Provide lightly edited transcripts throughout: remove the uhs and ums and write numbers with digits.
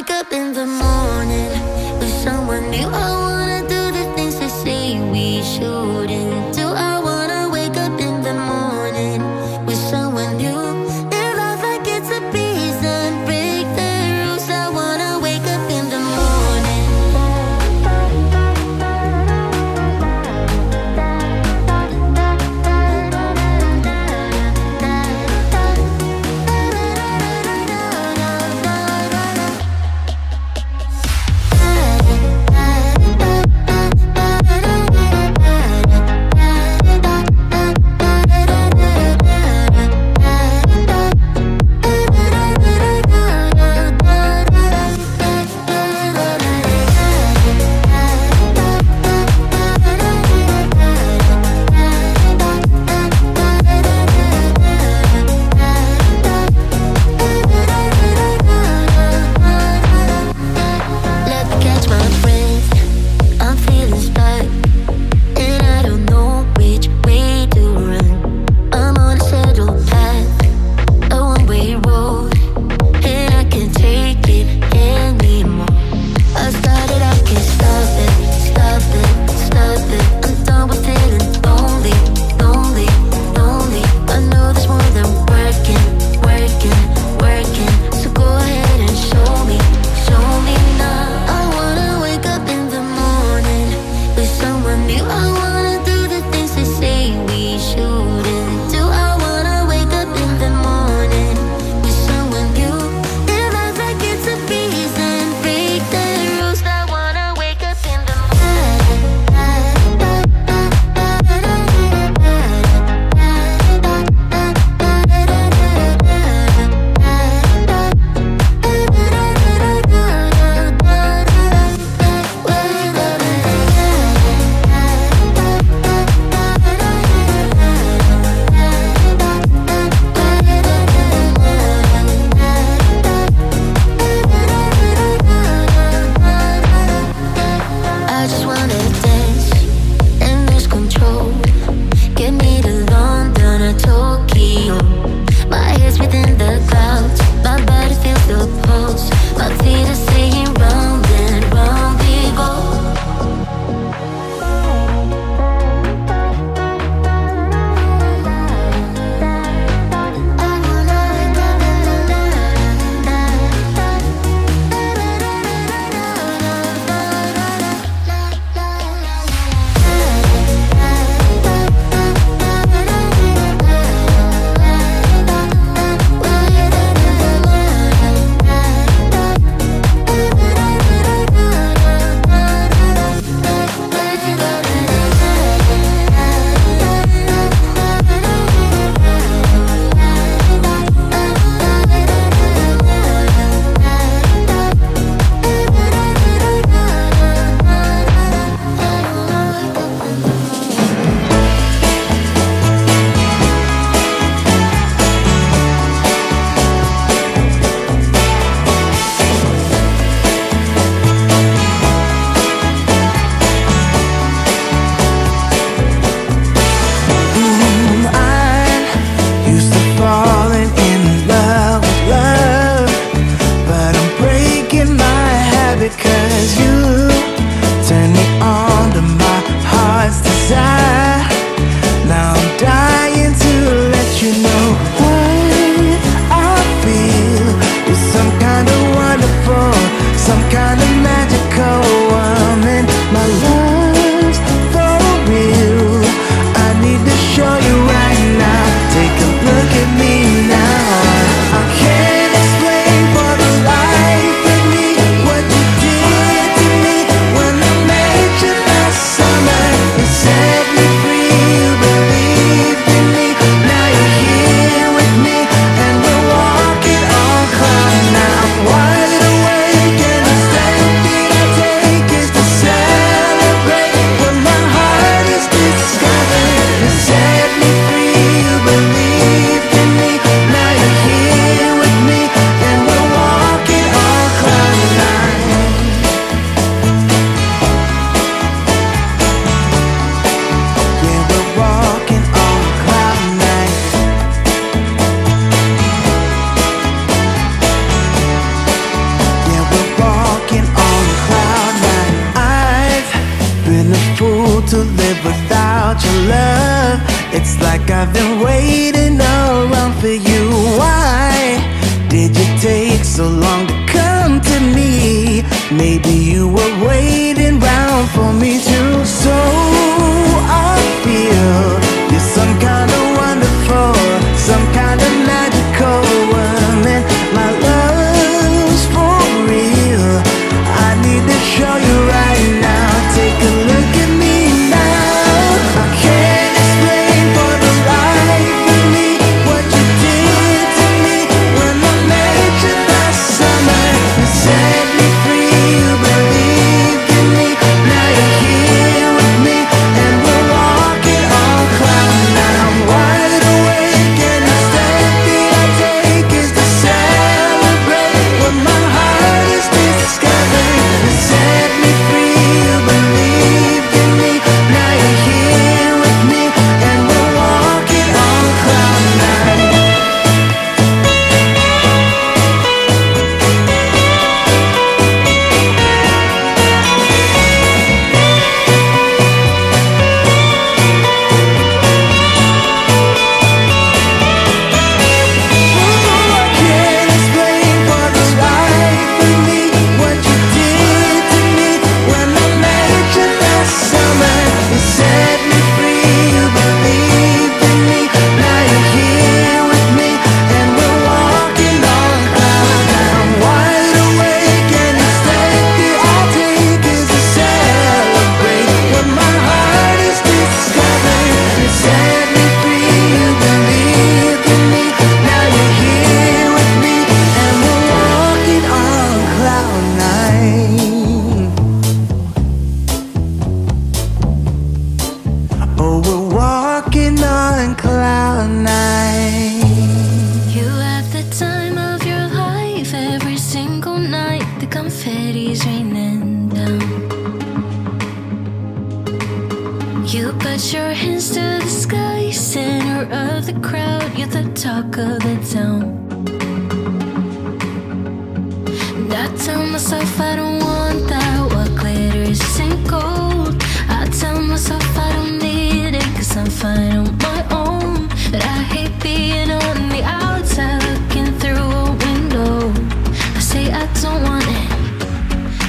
wake up in the morning with someone new. I wanna do the things they say we shouldn't do. I wanna wake up in the morning with someone new. Live life like it's a prison, break the rules. I wanna wake up in the morning. to live without your love. It's like I've been waiting around for you. Why did you take so long to come to me? Maybe you were waiting round for me too. So I feel you're some kind of wonderful, some kind of magical woman. My love's for real. I need to show you right now. Take a look at me now. I can't explain for the life of me what you did to me when I met you last summer. You set me free, you believed in me. Now you're here with me and we're walking on cloud nine. I'm wide awake and the step that I take is to celebrate what my heart is discovering. You set me free, you believed in me. Now you're here with me and we're walking on cloud nine. I can't explain for this life of me what you did to me when I met you last summer. You set me free, you believed in me. Now you're here with me and we're walking on cloud nine. I'm wide awake and the step that I take is to celebrate what my heart is discovering. You set me free, you believed in me. Now you're here with me and we're walking on cloud nine. Oh, we're walking on cloud nine. You have the time of your life every single night. The confetti's raining down. You put your hands to the sky, center of the crowd. You're the talk of the town. And I tell myself I don't want that. What glitters isn't gold. I tell myself I don't need it, 'cause I'm fine on my own. But I hate being on the outside looking through a window. I say I don't want it,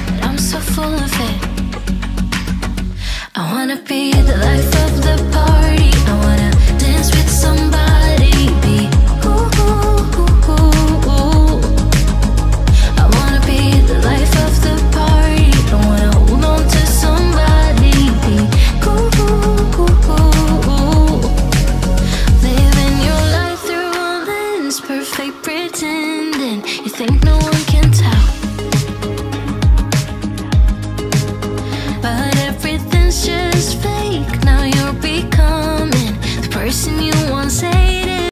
but I'm so full of it. I wanna be the life of the party. I wanna dance with somebody. Be ooh, ooh, ooh, ooh, ooh. I wanna be the life of the party. I wanna hold on to somebody. Be ooh, ooh, ooh, ooh, ooh. Living your life through a lens, perfect pretending. You think no one can tell, but everything's just